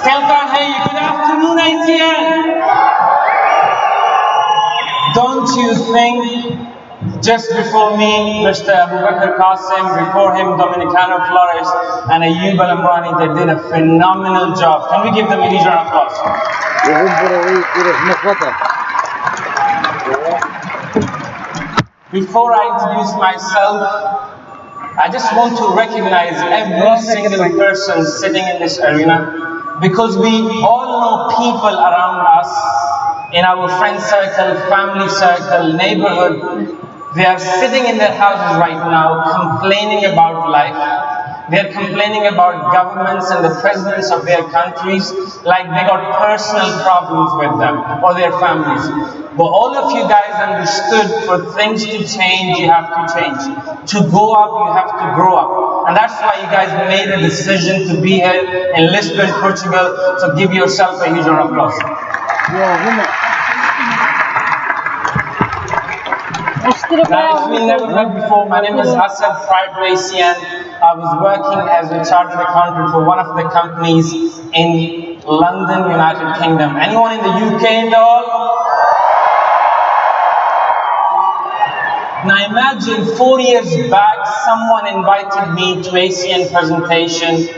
Still can't hear you. Good afternoon, ACN. Don't you think just before me, Mr. Abu Bakr Qasim, before him, Dominicano Flores, and Ayub Al-Amrani, they did a phenomenal job. Can we give them a huge round of applause? Before I introduce myself, I just want to recognize every single person sitting in this arena, because we all know people around us, in our friend circle, family circle, neighborhood. They are sitting in their houses right now complaining about life. They are complaining about governments and the presidents of their countries like they got personal problems with them or their families. But all of you guys understood, for things to change, you have to change. To go up, you have to grow up. And that's why you guys made a decision to be here in Lisbon, Portugal. So give yourself a huge round of applause. Now, if we never met before, my name is Asad. Prior to ACN, I was working as a chartered accountant for one of the companies in London, United Kingdom. Anyone in the UK and all? Now imagine 4 years back, someone invited me to ACN presentation,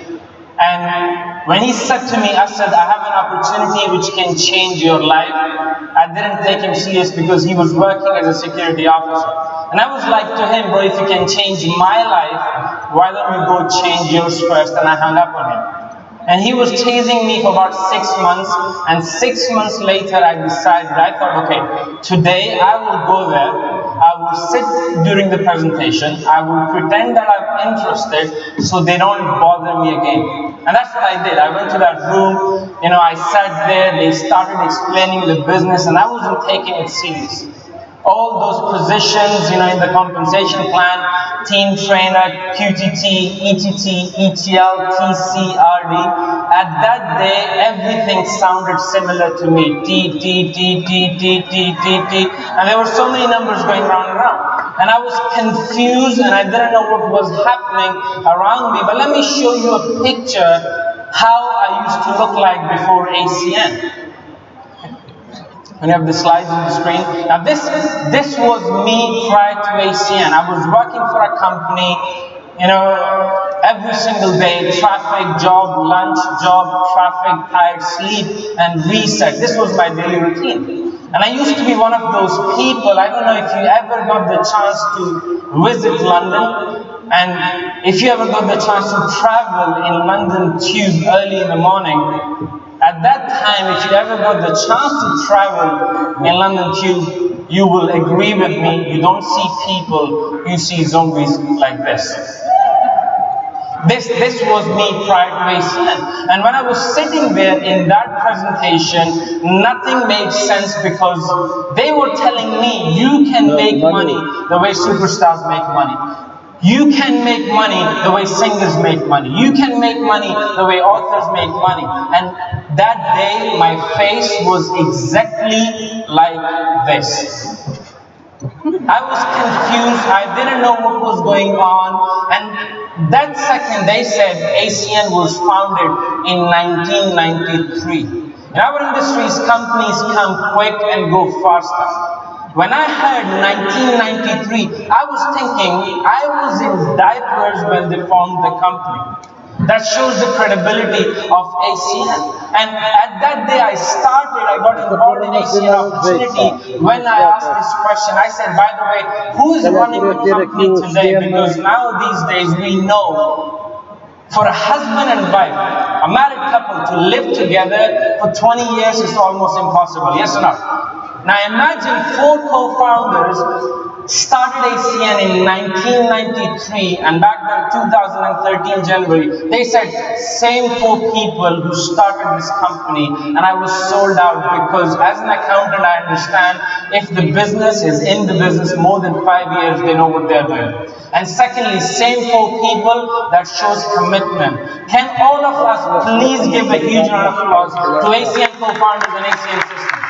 and when he said to me, Asad, I have an opportunity which can change your life. I didn't take him serious because he was working as a security officer. And I was like to him, bro, if you can change my life, why don't you go change yours first? And I hung up on him. And he was chasing me for about 6 months, and 6 months later I decided, I thought, okay, today I will go there, I will sit during the presentation, I will pretend that I'm interested so they don't bother me again. And that's what I did. I went to that room, I sat there, they started explaining the business, and I wasn't taking it serious. All those positions, in the compensation plan, team trainer, QTT, ETT, ETL, TC, RD, at that day, everything sounded similar to me. T, T, T, T, T, T, T, T. And there were so many numbers going round and round. And I was confused and I didn't know what was happening around me. But let me show you a picture how I used to look like before ACN. And you have the slides on the screen. Now this was me prior to ACN. I was working for a company, every single day, traffic, job, lunch, job, traffic, tired, sleep, and reset. This was my daily routine. And I used to be one of those people, I don't know if you ever got the chance to visit London, and if you ever got the chance to travel in London Tube early in the morning. At that time, if you ever got the chance to travel in London Tube, you will agree with me, you don't see people, you see zombies like this. This was me prior to ACN. And when I was sitting there in that presentation, nothing made sense because they were telling me, you can make money the way superstars make money. You can make money the way singers make money. You can make money the way authors make money. And that day, my face was exactly like this. I was confused. I didn't know what was going on. And that second, they said ACN was founded in 1993. In our industries, companies come quick and go faster. When I heard 1993, I was thinking I was in diapers when they formed the company. That shows the credibility of ACN. And at that day I got involved in ACN opportunity. When I asked this question, I said, by the way, who is running the company today? Because now these days we know for a husband and wife, a married couple, to live together for 20 years is almost impossible. Yes or no? Now imagine 4 co-founders started ACN in 1993, and back then 2013 January, they said same 4 people who started this company, and I was sold out because as an accountant I understand if the business is in the business more than 5 years, they know what they're doing. And secondly, same 4 people, that shows commitment. Can all of us please give a huge round of applause to ACN co-founders and ACN systems?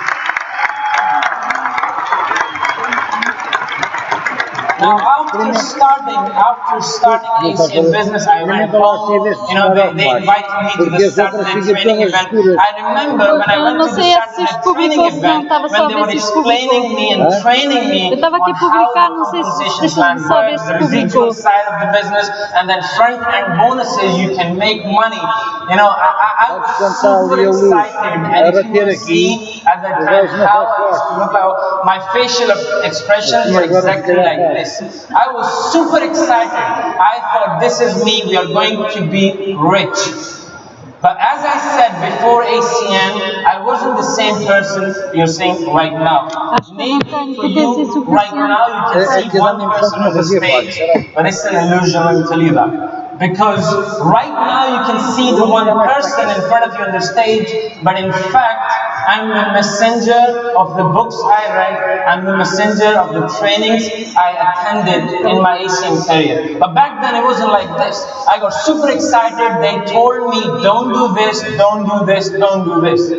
After starting Asian business, I went home. They invited me to the Saturday training event. I remember when I went to the Saturday training event, when they were explaining me and training me on how the compensation plan works, the residual side of the business, and then front-end bonuses, you can make money. I was super excited, and if you would see at that time how I used to look out, my facial expressions were exactly like this. I was super excited. I thought, this is me, we are going to be rich. But as I said before ACN, I wasn't the same person you're seeing right now. Maybe for you, right now, you can see one person on the stage, but it's an illusion, let me tell you that. Because right now you can see the one person in front of you on the stage, but in fact, I'm the messenger of the books I read, I'm the messenger of the trainings I attended in my ACN career. But back then it wasn't like this. I got super excited, they told me, don't do this, don't do this, don't do this.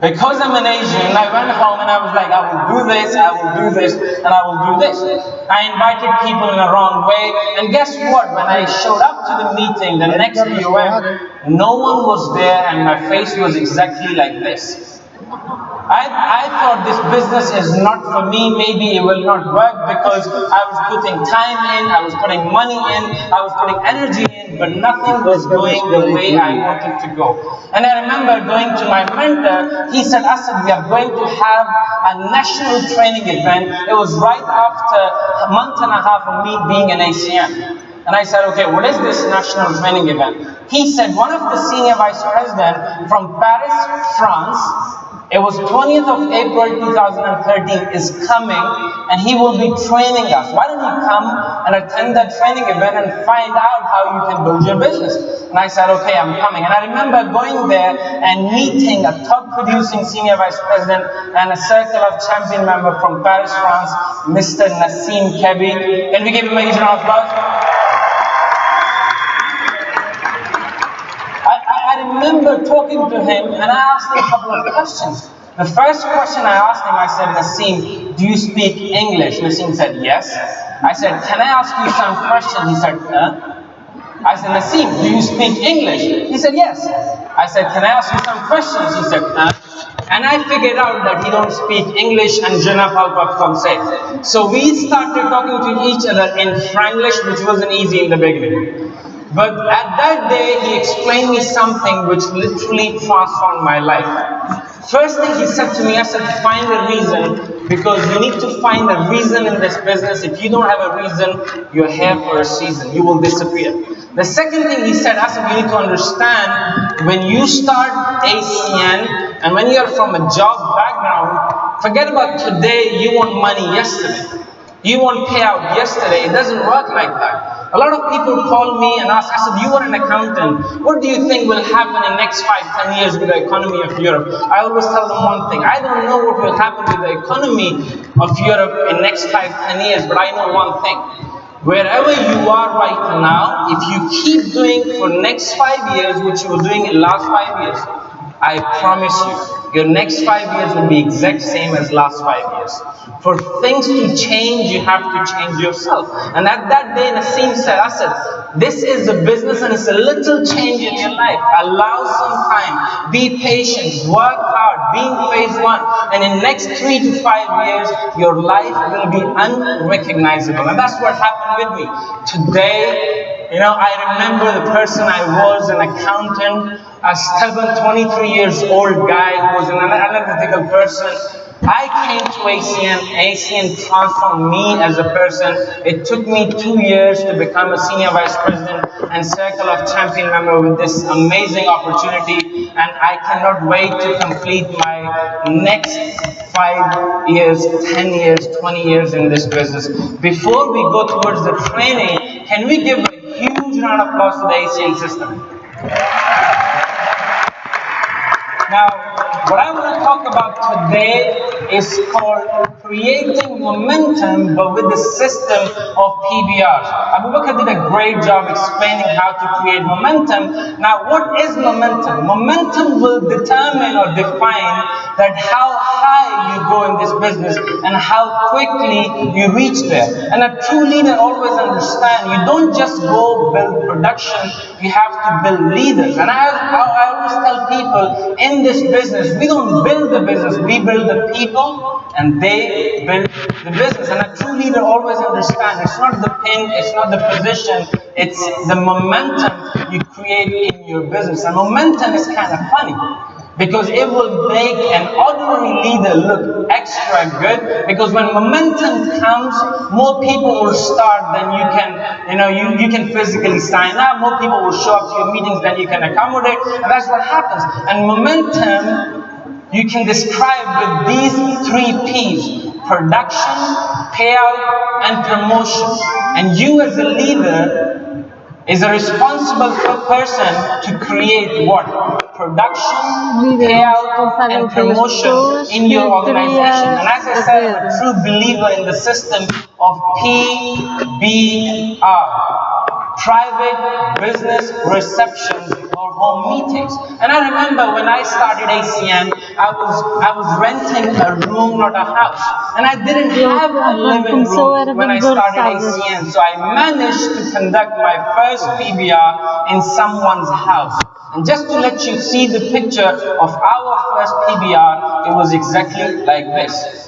Because I'm an Asian, I went home and I was like, I will do this, I will do this, and I will do this. I invited people in the wrong way, and guess what? When I showed up to the meeting, the next UM, no one was there and my face was exactly like this. I thought this business is not for me, maybe it will not work because I was putting time in, I was putting money in, I was putting energy in, but nothing was going the way I wanted to go. And I remember going to my mentor, he said, Asad, we are going to have a national training event. It was right after a month and a half of me being an ACN. And I said, okay, what is this national training event? He said, one of the senior vice presidents from Paris, France, it was 20th of April 2013 is coming and he will be training us. Why don't you come and attend that training event and find out how you can build your business? And I said, okay, I'm coming. And I remember going there and meeting a top producing senior vice president and a circle of champion member from Paris, France, Mr. Nassim Kebi. Can we give him a huge round of applause? I remember talking to him and I asked him a couple of questions. The first question I asked him, I said, Nassim, do you speak English? Nassim said, yes. I said, can I ask you some questions? He said, I said, Nassim, do you speak English? He said, yes. I said, can I ask you some questions? He said, and I figured out that he don't speak English and je ne parle pas français. So we started talking to each other in Franglish, which wasn't easy in the beginning. But at that day, he explained me something which literally transformed my life. First thing he said to me, I said, find a reason, because you need to find a reason in this business. If you don't have a reason, you're here for a season. You will disappear. The second thing he said, I said, you need to understand, when you start ACN, and when you're from a job background, forget about today, you want money yesterday. You want payout yesterday. It doesn't work like that. A lot of people call me and ask, I said, you are an accountant. What do you think will happen in the next 5-10 years with the economy of Europe? I always tell them one thing. I don't know what will happen with the economy of Europe in the next 5-10 years, but I know one thing. Wherever you are right now, if you keep doing for next 5 years what you were doing in the last 5 years, I promise you, your next 5 years will be exact same as last 5 years. For things to change, you have to change yourself. And at that day, Nassim said, I said, this is a business and it's a little change in your life. Allow some time, be patient, work hard, be in phase 1. And in the next 3 to 5 years, your life will be unrecognizable. And that's what happened with me. Today, I remember the person I was, an accountant, a stubborn 23 years old guy who was an analytical person. I came to ACN transformed me as a person. It took me 2 years to become a senior vice president and circle of champion member with this amazing opportunity. And I cannot wait to complete my next 5 years, 10 years, 20 years in this business. Before we go towards the training, can we give a huge round of applause to the ACN system? Now, what I want to talk about today is called creating momentum, but with the system of PBRs. Abu Bakr did a great job explaining how to create momentum. Now, what is momentum? Momentum will determine or define that how high you go in this business and how quickly you reach there. And a true leader always understands you don't just go build production, you have to build leaders. And I always tell people in this business, we don't build the business, we build the people and they build the business. And a true leader always understands it's not the pin, it's not the position, it's the momentum you create in your business. And momentum is kind of funny, because it will make an ordinary leader look extra good, because when momentum comes, more people will start than you can, you can physically sign up, more people will show up to your meetings than you can accommodate, and that's what happens. And momentum, you can describe with these 3 P's: production, payout, and promotion. And you as a leader is a responsible person to create what? Production, payout, and promotion in your organization. And as I said, I'm a true believer in the system of PBR, private business receptions or home meetings. And I remember when I started ACN, I was renting a room, not a house. And I didn't have a living room when I started ACN. So I managed to conduct my first PBR in someone's house. And just to let you see the picture of our first PBR, it was exactly like this.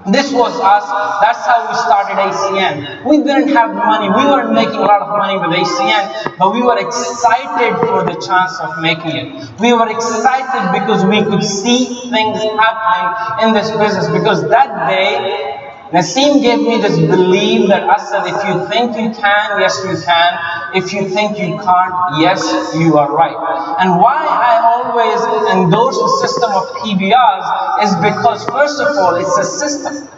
This was us. That's how we started ACN. We didn't have money. We weren't making a lot of money with ACN, but we were excited for the chance of making it. We were excited because we could see things happening in this business. Because that day, Naseem gave me this belief that Asad, if you think you can, yes you can. If you think you can't, yes you are right. And why I always endorse the system of PBRs is because, first of all, it's a system.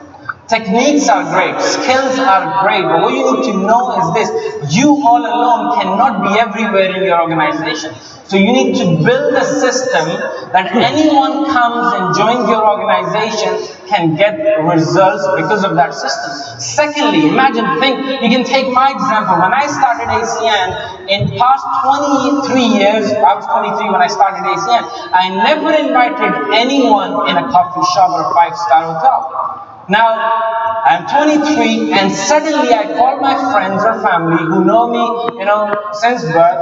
Techniques are great, skills are great, but what you need to know is this: you all alone cannot be everywhere in your organization. So you need to build a system that anyone comes and joins your organization can get results because of that system. Secondly, you can take my example. When I started ACN, in past 23 years, I was 23 when I started ACN, I never invited anyone in a coffee shop or a 5-star hotel. Now, I'm 23 and suddenly I call my friends or family who know me, since birth,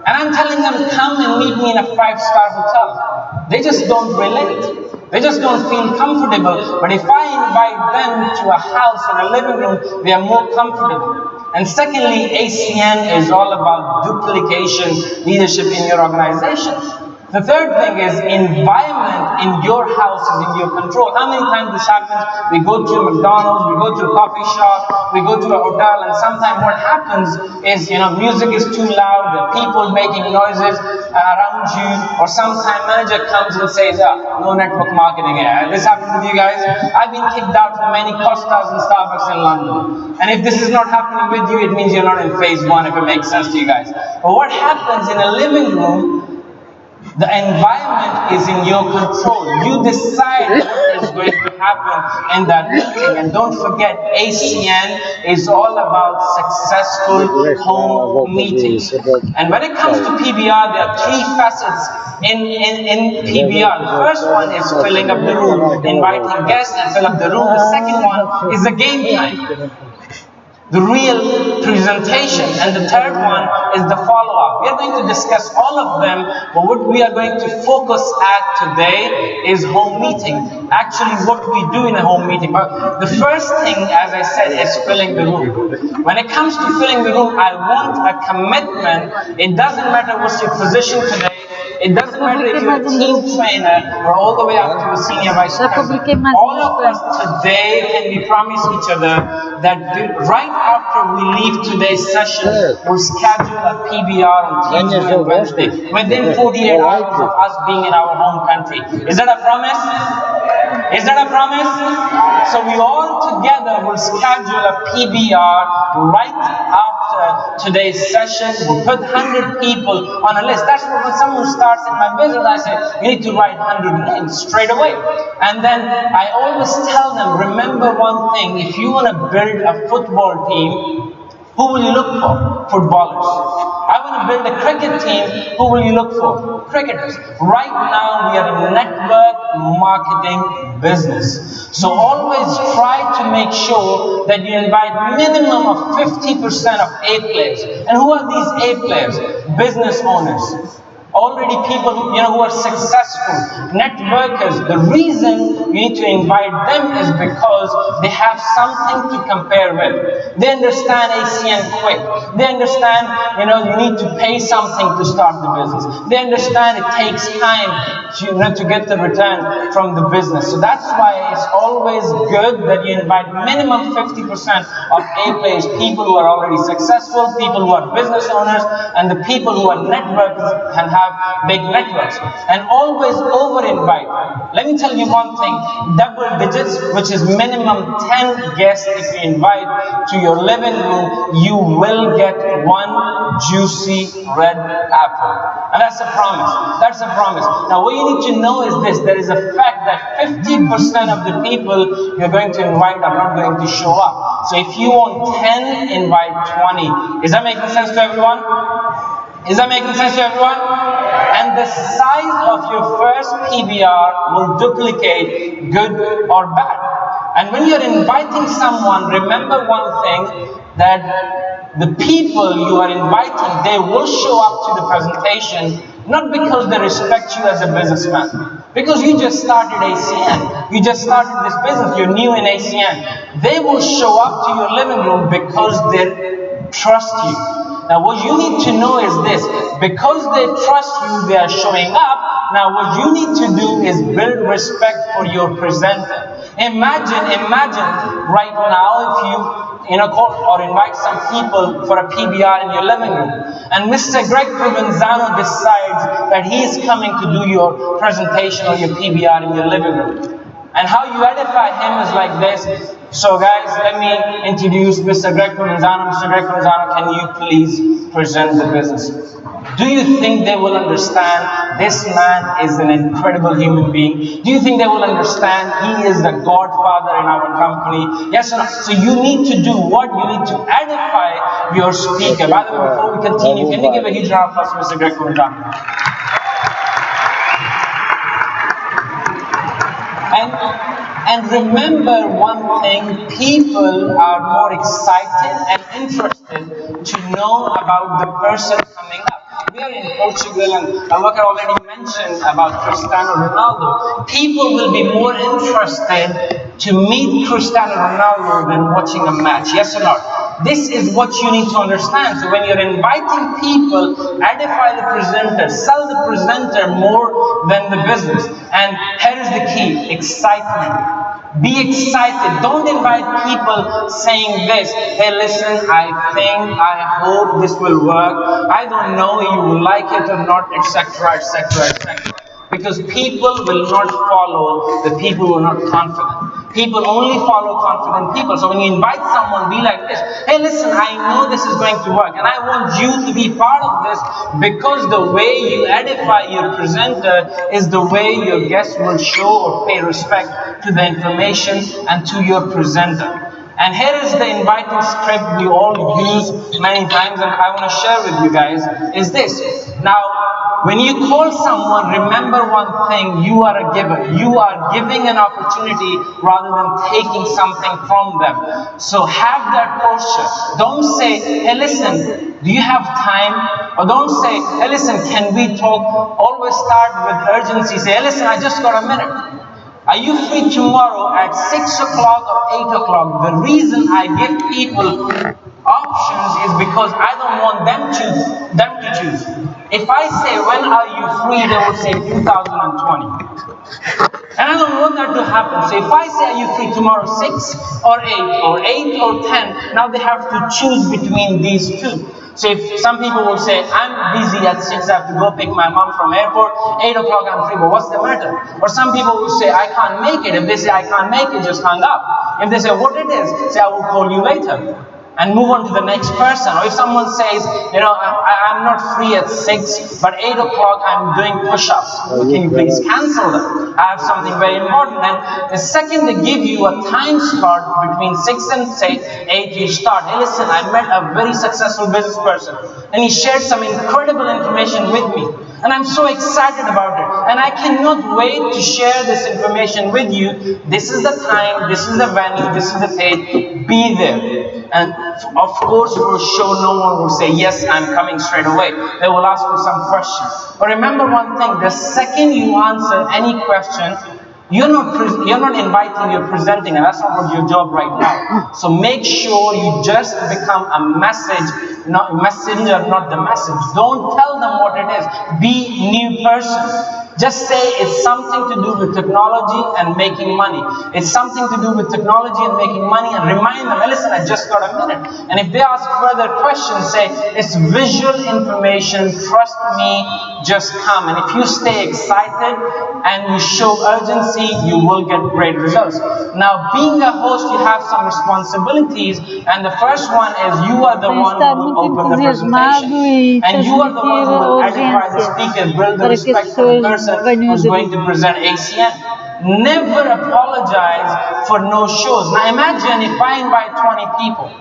and I'm telling them, come and meet me in a 5-star hotel. They just don't relate. They just don't feel comfortable. But if I invite them to a house or a living room, they are more comfortable. And secondly, ACN is all about duplication leadership in your organization. The third thing is environment in your house is in your control. How many times this happens? We go to McDonald's, we go to a coffee shop, we go to a hotel, and sometimes what happens is, music is too loud, there are people making noises around you, or sometimes manager comes and says, no network marketing here. This happens with you guys? I've been kicked out from many Costas and Starbucks in London. And if this is not happening with you, it means you're not in phase 1, if it makes sense to you guys. But what happens in a living room, the environment is in your control. You decide what is going to happen in that meeting. And don't forget, ACN is all about successful home meetings. And when it comes to PBR, there are 3 facets in PBR. The first one is filling up the room, inviting guests and fill up the room. The second one is the game time, the real presentation, and the third one is the follow-up. We are going to discuss all of them, but what we are going to focus at today is home meeting. Actually, what we do in a home meeting. But the first thing, as I said, is filling the room. When it comes to filling the room, I want a commitment. It doesn't matter what's your position today. It doesn't matter if you're a team trainer or all the way up to a senior vice president. All of us today can we promise each other that right after we leave today's session, we'll schedule a PBR on Tuesday and Wednesday within 48 hours of us being in our home country. Is that a promise? Is that a promise? So we all together will schedule a PBR right after after today's session, we'll put 100 people on a list. That's what when someone starts in my business, I say, you need to write 100 names straight away. And then I always tell them, remember one thing, if you want to build a football team, who will you look for? Footballers. I want to build a cricket team. Who will you look for? Cricketers. Right now, we are a network marketing business. So always try to make sure that you invite minimum of 50% of A players. And who are these A players? Business owners. Already people who are successful, networkers. The reason you need to invite them is because they have something to compare with. They understand ACN quick. They understand, you need to pay something to start the business. They understand it takes time to get the return from the business. So that's why it's always good that you invite minimum 50% of A players, people who are already successful, people who are business owners, and the people who are networkers and have big networks. And always over-invite. Let me tell you one thing, double digits, which is minimum 10 guests if you invite to your living room, you will get one juicy red apple. And that's a promise. That's a promise. Now what you need to know is this, there is a fact that 50% of the people you're going to invite are not going to show up. So if you want 10, invite 20. Is that making sense to everyone? Is that making sense to everyone? And the size of your first PBR will duplicate good or bad. And when you're inviting someone, remember one thing, that the people you are inviting, they will show up to the presentation, not because they respect you as a businessman, because you just started ACN, you just started this business, you're new in ACN. They will show up to your living room because they trust you. Now what you need to know is this, because they trust you, they are showing up. Now what you need to do is build respect for your presenter. Imagine right now if you call or invite some people for a PBR in your living room, and Mr. Greg Provenzano decides that he is coming to do your presentation or your PBR in your living room. And how you edify him is like this. So guys, let me introduce Mr. Greg Provenzano. Mr. Greg Provenzano, can you please present the business? Do you think they will understand this man is an incredible human being? Do you think they will understand he is the godfather in our company? Yes or no? So you need to do what? You need to edify your speaker. By the way, before we continue, can you give a huge round of applause to Mr. Greg Provenzano? And remember one thing, people are more excited and interested to know about the person coming up. We are in Portugal, and like I already mentioned about Cristiano Ronaldo, people will be more interested to meet Cristiano Ronaldo than watching a match. Yes or no? This is what you need to understand. So when you're inviting people, edify the presenter, sell the presenter more than the business. And here is the key, excitement. Be excited. Don't invite people saying this, hey listen, I hope this will work. I don't know you will like it or not, etc., etc., etc. Because people will not follow the people who are not confident. People only follow confident people. So when you invite someone, be like this. Hey, listen, I know this is going to work, and I want you to be part of this, because the way you edify your presenter is the way your guests will show or pay respect to the information and to your presenter. And here is the inviting script we all use many times, and I want to share with you guys, is this. Now, when you call someone, remember one thing, you are a giver. You are giving an opportunity rather than taking something from them. So have that posture. Don't say, hey listen, do you have time? Or don't say, hey listen, can we talk? Always start with urgency. Say, hey listen, I just got a minute. Are you free tomorrow at 6 o'clock or 8 o'clock? The reason I give people options is because I don't want them to choose. If I say, when are you free, they will say 2020. And I don't want that to happen. So if I say, are you free tomorrow 6 or 8 or 8 or 10, now they have to choose between these two. So if some people will say, I'm busy at 6, I have to go pick my mom from airport, 8 o'clock I'm free, but what's the matter? Or some people will say, I can't make it. If they say, I can't make it, just hang up. If they say, what it is, say, I will call you later. and move on to the next person. Or if someone says, I'm not free at 6, but 8 o'clock I'm doing push-ups, can you please cancel them? I have something very important. And the second they give you a time slot between 6 and say 8, you start. Hey, listen, I met a very successful business person, and he shared some incredible information with me. And I'm so excited about it. And I cannot wait to share this information with you. This is the time, this is the venue, this is the page. Be there. And of course, for sure, no one will say, yes, I'm coming straight away. They will ask you some questions. But remember one thing, the second you answer any question, you're not inviting, you're presenting, and that's not your job right now. So make sure you just become a messenger, not the message. Don't tell them what it is. Be new person. Just say it's something to do with technology and making money. It's something to do with technology and making money, and remind them, listen, I just got a minute. And if they ask further questions, say, it's visual information, trust me, just come. And if you stay excited and you show urgency, you will get great results. Now, being a host, you have some responsibilities, and the first one is you are the one who will open the presentation. And you are the one who will edify the speaker, build the respect for the person who's going to present ACN. Never apologize for no shows. Now imagine if I invite 20 people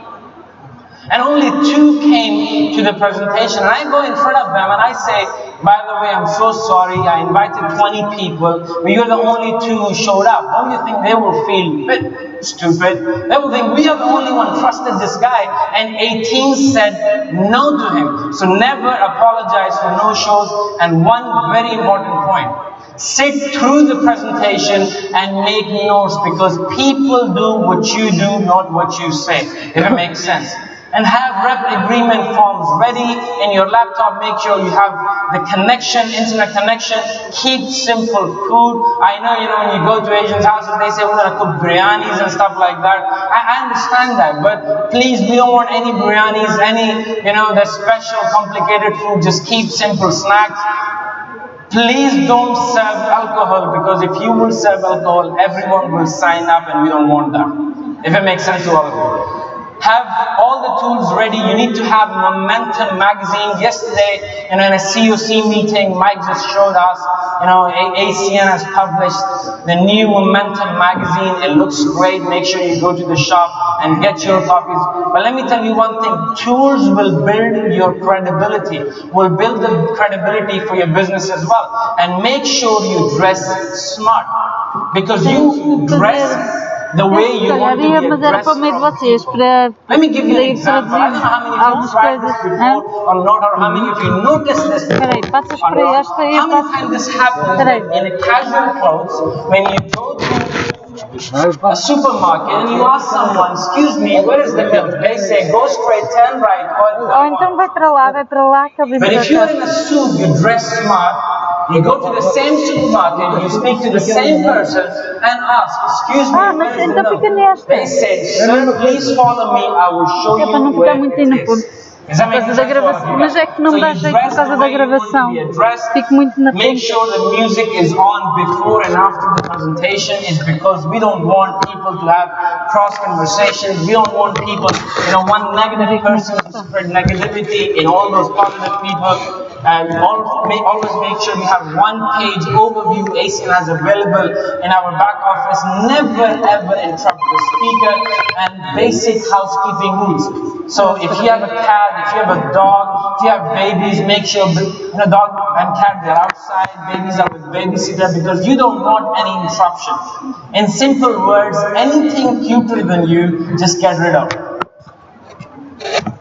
and only 2 came to the presentation, and I go in front of them and I say, by the way, I'm so sorry, I invited 20 people, but you're the only 2 who showed up. Don't you think they will feel a bit stupid? They will think, we are the only one trusted this guy, and 18 said no to him. So never apologize for no shows. And one very important point, sit through the presentation and make notes, because people do what you do, not what you say, if it makes sense. And have rep agreement forms ready in your laptop. Make sure you have the connection, internet connection. Keep simple food. I know, when you go to Asian houses, they say we're going to cook biryanis and stuff like that. I understand that, but please, we don't want any biryanis, the special complicated food. Just keep simple snacks. Please don't serve alcohol, because if you will serve alcohol, everyone will sign up, and we don't want that. If it makes sense to all of you. Have all the tools ready. You need to have Momentum magazine. Yesterday, in a COC meeting, Mike just showed us, ACN has published the new Momentum magazine. It looks great. Make sure you go to the shop and get your copies. But let me tell you one thing. Tools will build your credibility, will build the credibility for your business as well. And make sure you dress smart, because you dress the way you want to be addressed from people. Let me give you an example. I don't know how many of you tried this before or not, or how many of you noticed this before or not. How many times this happens in a casual clothes, when you go to a supermarket and you ask someone, excuse me, where is the milk? They say, go straight, turn right, or but if you're in a suit, you dress smart, you go to the same supermarket, you speak to the same person and ask, excuse me, where is the milk? They say, sir, please follow me, I will show you where it is. Por causa da gravação, mas é que não dá jeito por causa da gravação. Fico muito na frente. Make sure the music is on before and after the presentation, is because we don't want people to have cross conversations. We don't want people, one negative person to spread negativity in all those positive people. And always make sure we have one-page overview ACN has available in our back office. Never ever interrupt the speaker, and basic housekeeping rules. So if you have a cat, if you have a dog, if you have babies, make sure the dog and cat, they're outside, babies are with babysitter, because you don't want any interruption. In simple words, anything cuter than you, just get rid of.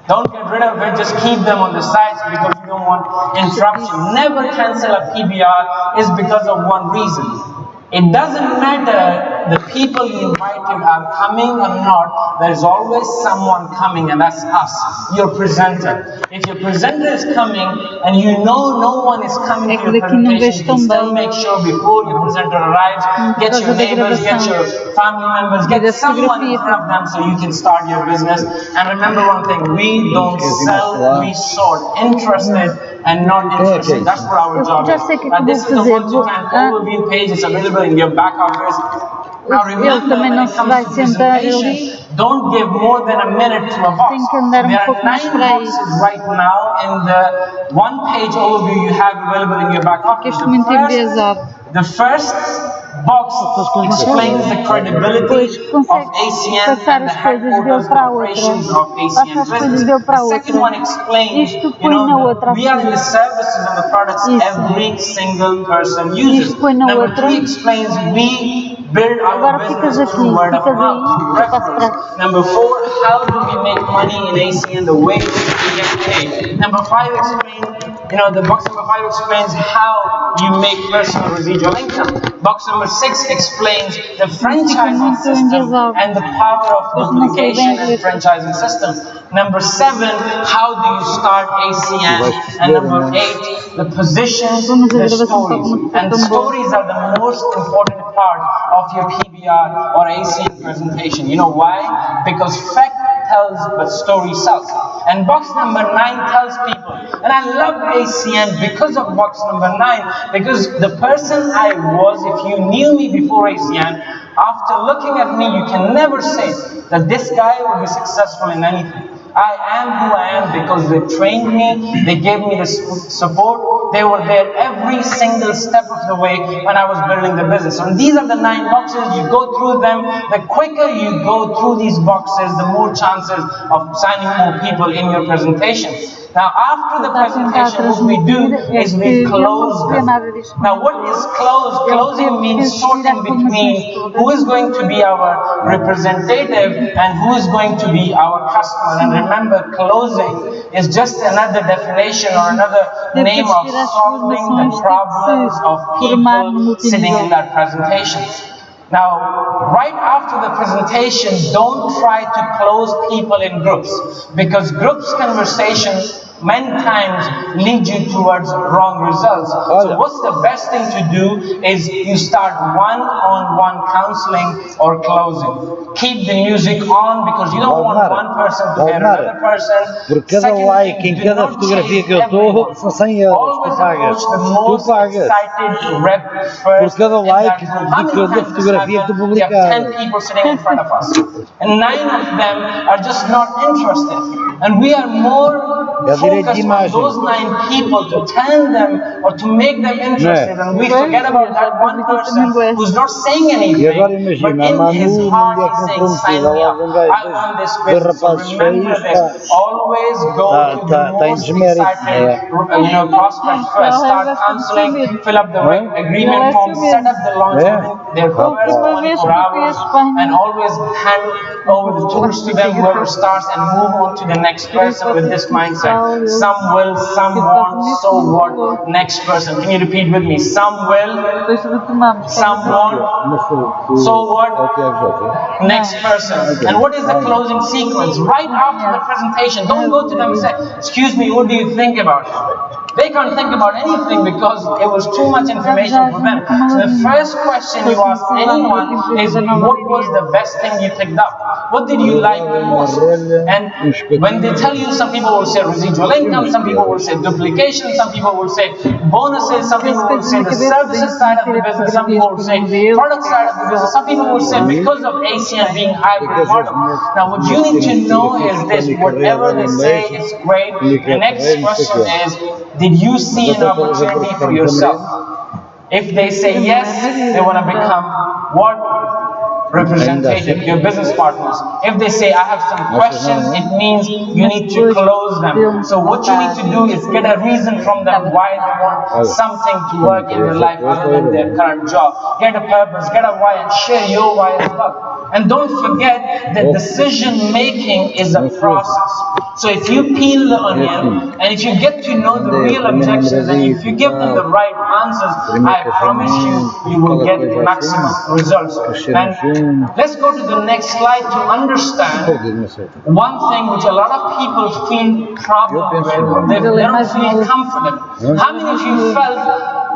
Don't get rid of it, just keep them on the sides, because you don't want interruption. Never cancel a PBR is because of one reason. It doesn't matter the people you invited are coming or not, there is always someone coming, and that's us, your presenter. If your presenter is coming and no one is coming to your presentation, you still make sure before your presenter arrives, get your neighbors, get your family members, get someone in front of them so you can start your business. And remember one thing, we don't sell, we sort. Interested and not interested. That's what our job is. This is the 1-to-10 overview page. It's available in your back office. Now remember, when it comes to presentation, don't give more than a minute to a box. There are 9 boxes right now in the one-page overview you have available in your back office. The first box explains the credibility of ACN and the headquarters and operations of ACN business. The second one explains, we are in the services and the products every single person uses. Number 3 explains we build our business through word of mouth, through reference. Number 4, how do we make money in ACN, the way we get paid. Number 5 explains, the box number 5 explains how you make personal residual income. Box number 6 explains the franchising system and the power of duplication and franchising system. Number 7, how do you start ACN? And number 8, the positions, the stories. And the stories are the most important part of your PBR or ACN presentation. You know why? Because fact tells but story sells. And box number 9 tells people, and I love ACN because of box number 9, because the person I was, if you knew me before ACN, after looking at me, you can never say that this guy will be successful in anything. I am who I am because they trained me, they gave me the support, they were there every single step of the way when I was building the business. And these are the 9 boxes, you go through them, the quicker you go through these boxes, the more chances of signing more people in your presentation. Now, after the presentation, what we do is we close them. Now, what is close? Closing means sorting between who is going to be our representative and who is going to be our customer. And remember, closing is just another definition or another name of solving the problems of people sitting in that presentation. Now, right after the presentation, don't try to close people in groups, because groups conversation many times lead you towards wrong results. So what's the best thing to do is you start one-on-one counseling or closing. Keep the music on because you don't want one person to hear another person. Por cada like em cada fotografia que eu estou, são 100 euros, tu pagas. Tu pagas. Por cada like de cada fotografia que tu publicas. We have 10 people sitting in front of us. And 9 of them are just not interested. And we are more focused on those 9 people to tell them or to make them interested, and we forget about that one person who's not saying anything, but in his heart he's saying, sign me up, I want this business. So remember this, always go to the most excited prospect first. Start counseling, fill up the agreement form, set up the launch within their first 24 hours, and always hand over the tools to them, whoever starts, and move on to the next person with this mindset. Some will, some won't, so what? Next person. Can you repeat with me? Some will, some won't, so what? Next person. And what is the closing sequence? Right after the presentation, don't go to them and say, excuse me, what do you think about it? They can't think about anything because it was too much information for them. So the first question you ask anyone is, what was the best thing you picked up? What did you like the most? And when they tell you, some people will say residual income, some people will say duplication, some people will say bonuses, some people will say the services side of the business, some people will say product side of the business, some people will say because of ACN being hybrid model. Now what you need to know is this, whatever they say is great. The next question is, did you see an opportunity for yourself? If they say yes, they want to become what? Representative, your business partners. If they say, I have some questions, it means you need to close them. So what you need to do is get a reason from them why they want something to work in their life other than their current job. Get a purpose, get a why, and share your why as well. And don't forget that decision making is a process. So if you peel the onion, and if you get to know the real objections, and if you give them the right answers, I promise you, you will get maximum results. And let's go to the next slide to understand one thing which a lot of people feel problem with, or they don't feel comfortable. How many of you felt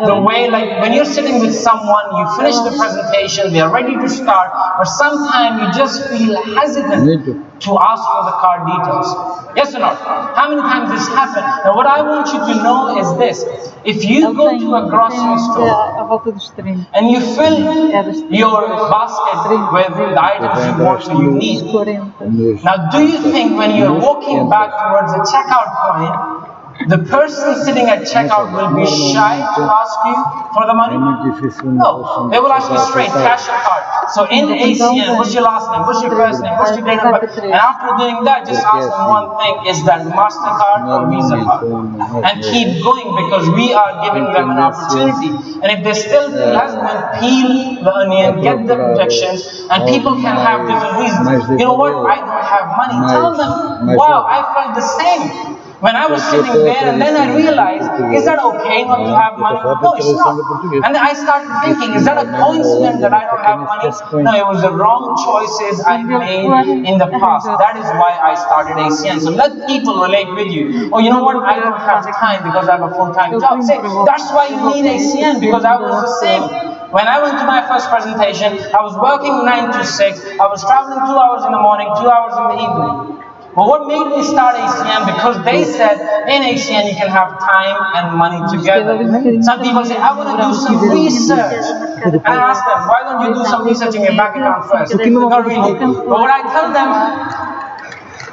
the way, like when you're sitting with someone, you finish the presentation, they are ready to start, but sometimes you just feel hesitant to ask for the card details. Yes or not? How many times this happened? Now what I want you to know is this. If you go to a grocery store and you fill your basket with the items you want or you need, now do you think when you're walking back towards the checkout point, the person sitting at checkout will be shy to ask you for the money? No, they will ask you straight, cash or card. So in ACN, what's your last name, what's your first name, what's your date of birth? And after doing that, just ask them one thing, is that MasterCard or Visa card? And keep going, because we are giving them an opportunity. And if they still feel hesitant, peel the onion, get the projections, and people can have different reasons. You know what, I don't have money. Tell them, wow, I felt the same when I was sitting there, and then I realized, is that okay not to have money? No, it's not. And then I started thinking, is that a coincidence that I don't have money? No, it was the wrong choices I made in the past. That is why I started ACN. So let people relate with you. Oh, you know what? I don't have time because I have a full-time job. Say, that's why you need ACN, because I was the same. When I went to my first presentation, I was working 9 to 6. I was traveling 2 hours in the morning, 2 hours in the evening. But what made me start ACN? Because they said in ACN you can have time and money together. Some people say, I want to do some research. And I ask them, why don't you do some research in your bank account first? Not really. But what I tell them,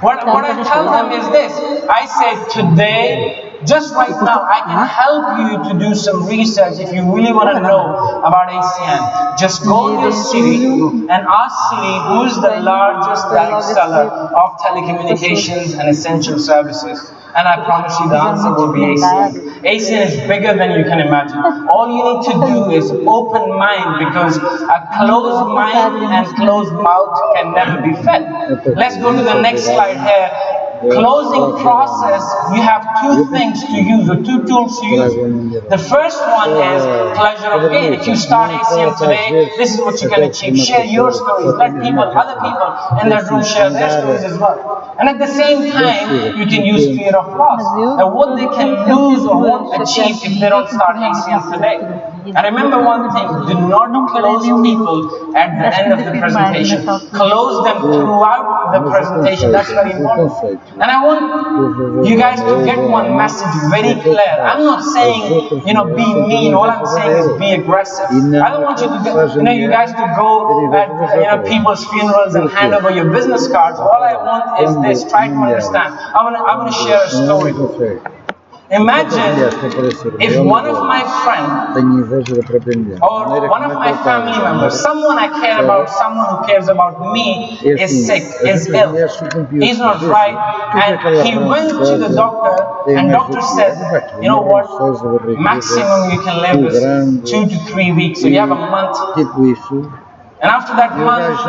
what I tell them is this. I say, today, just right now, I can help you to do some research if you really want to know about ACN. Just go in your city and ask Siri who is the largest direct seller of telecommunications and essential services. And I promise you the answer will be ACN. ACN is bigger than you can imagine. All you need to do is open mind, because a closed mind and closed mouth can never be fed. Let's go to the next slide here. Closing process, you have two things to use, or two tools to use. The first one is pleasure of gain. If you start ACN today, this is what you can achieve. Share your stories. Let people, other people in that room share their stories as well. And at the same time, you can use fear of loss. And what they can lose or won't achieve if they don't start ACN today. And remember one thing, do not close people at the end of the presentation. Close them throughout the presentation. That's very important. And I want you guys to get one message very clear. I'm not saying, be mean. All I'm saying is be aggressive. I don't want you to, you guys to go at, people's funerals and hand over your business cards. All I want is this. Try to understand. I'm gonna share a story. Imagine if one of my friends or one of my family members, someone I care about, someone who cares about me, is sick, is ill, he's not right, and he went to the doctor, and doctor said, you know what, maximum you can live is 2 to 3 weeks, so you have a month. And after that month,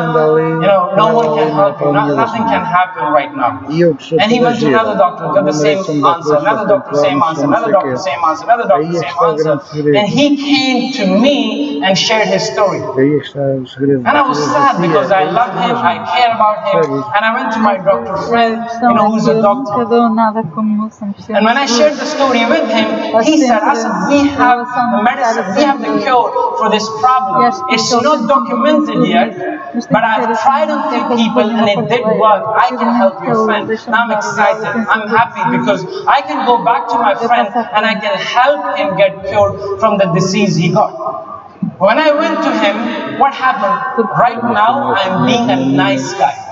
no one can help you. Nothing can happen right now. And he went to another doctor, got the same answer. Another doctor, same answer. Another doctor, same answer. Another doctor, same answer. And he came to me and shared his story. And I was sad because I love him, I care about him. And I went to my doctor friend, who's a doctor. And when I shared the story with him, he said, we have the medicine, we have the cure for this problem. It's not documented yet, but I've tried on few people and it did work. I can help your friend. Now I'm excited. I'm happy because I can go back to my friend and I can help him get cured from the disease he got. When I went to him, what happened? Right now, I'm being a nice guy.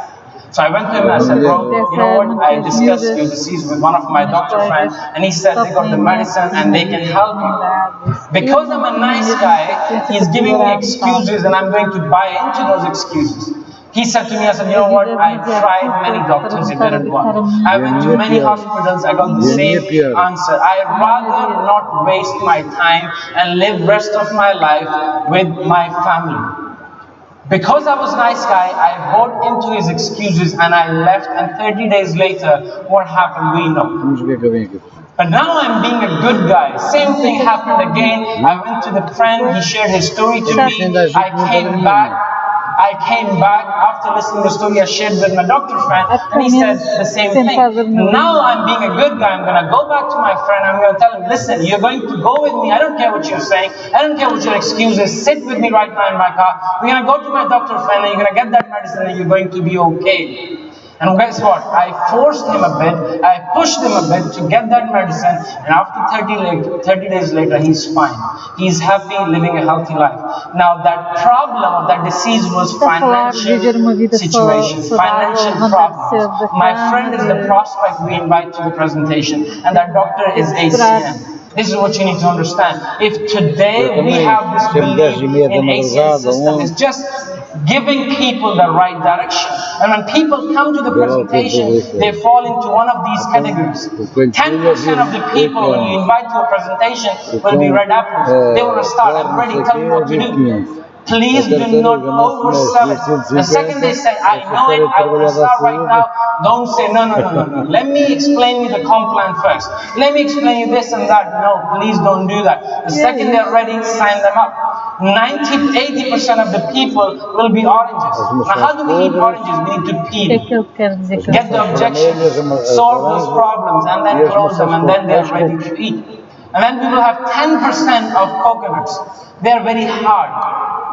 So I went to him and I said, bro, you know what, I discussed your disease with one of my doctor friends, and he said they got the medicine and they can help you. Because I'm a nice guy, he's giving me excuses and I'm going to buy into those excuses. He said to me, I said, you know what, I tried many doctors, it didn't work. I went to many hospitals, I got the same answer. I'd rather not waste my time and live rest of my life with my family. Because I was a nice guy, I bought into his excuses and I left, and 30 days later, what happened, we know. But now I'm being a good guy. Same thing happened again. I went to the friend, he shared his story to me, I came back. I came back after listening to the story I shared with my doctor friend, and he said the same thing. Now I'm being a good guy. I'm going to go back to my friend. I'm going to tell him, listen, you're going to go with me. I don't care what you're saying. I don't care what your excuse is. Sit with me right now in my car. We're going to go to my doctor friend, and you're going to get that medicine, and you're going to be okay. And guess what? I forced him a bit, I pushed him a bit to get that medicine, and after 30 days later, he's fine. He's happy, living a healthy life. Now that problem of that disease was financial situation, financial problem. My friend is the prospect we invite to the presentation, and that doctor is ACN. This is what you need to understand. If today we have this belief in ACN system, it's just giving people the right direction. And when people come to the presentation, they fall into one of these categories. 10% of the people, when you invite to a presentation, will be red apples. They want to start, I'm ready, tell me what to do. Please do not oversell it. The second they say, I know it, I will start right now, don't say, no. Let me explain you the comp plan first. Let me explain you this and that. No, please don't do that. The second they're ready, sign them up. 80% of the people will be oranges. Now, how do we eat oranges? We need to peel. Get the objections, solve those problems, and then close them, and then they're ready to eat. And then we will have 10% of coconuts. They're very hard.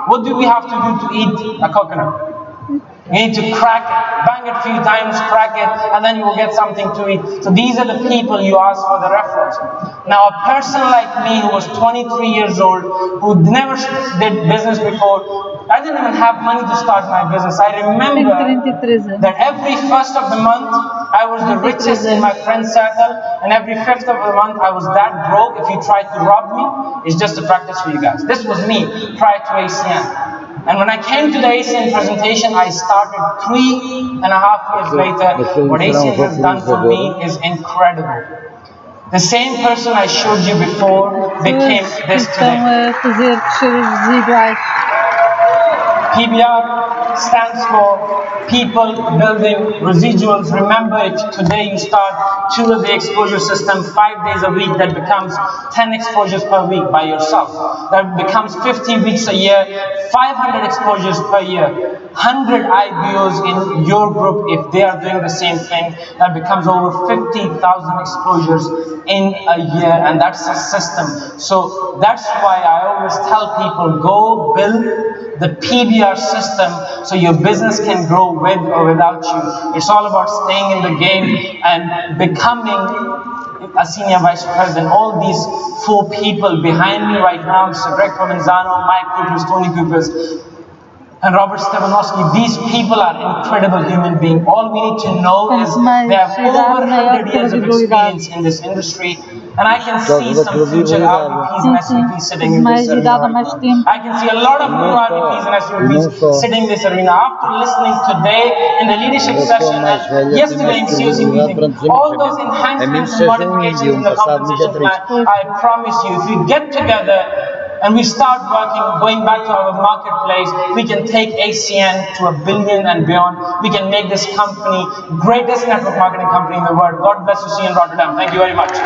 What do we have to do to eat a coconut? You need to crack it, bang it a few times, crack it, and then you will get something to eat. So these are the people you ask for the referrals. Now a person like me who was 23 years old, who never did business before, I didn't even have money to start my business. I remember that every first of the month, I was the richest in my friend circle, and every fifth of the month, I was that broke. If you tried to rob me, it's just a practice for you guys. This was me prior to ACN. And when I came to the ACN presentation, I started 3.5 years later. What ACN has done for me is incredible. The same person I showed you before became this today. PBR stands for People Building Residuals. Remember, if today you start 2 of the exposure system 5 days a week, that becomes 10 exposures per week by yourself. That becomes 50 weeks a year, 500 exposures per year. 100 IBOs in your group, if they are doing the same thing, that becomes over 50,000 exposures in a year, and that's a system. So that's why I always tell people, go build the PBR system so your business can grow with or without you. It's all about staying in the game and becoming a senior vice president. All these 4 people behind me right now, Mr. Greg Provenzano, Mike Coopers, Tony Coopers, and Robert Stefanowski, these people are incredible human beings. All we need to know is they have over 100 years of experience in this industry. And I can see some future RVPs and SVPs sitting in this arena right now. I can see a lot of new RVPs and SVPs sitting in this arena. After listening today in the leadership session and yesterday in COC meeting, all those enhancements and modifications in the compensation plan, I promise you, if we get together and we start working, going back to our marketplace, we can take ACN to $1 billion and beyond. We can make this company greatest network marketing company in the world. God bless you. See you in Rotterdam. Thank you very much.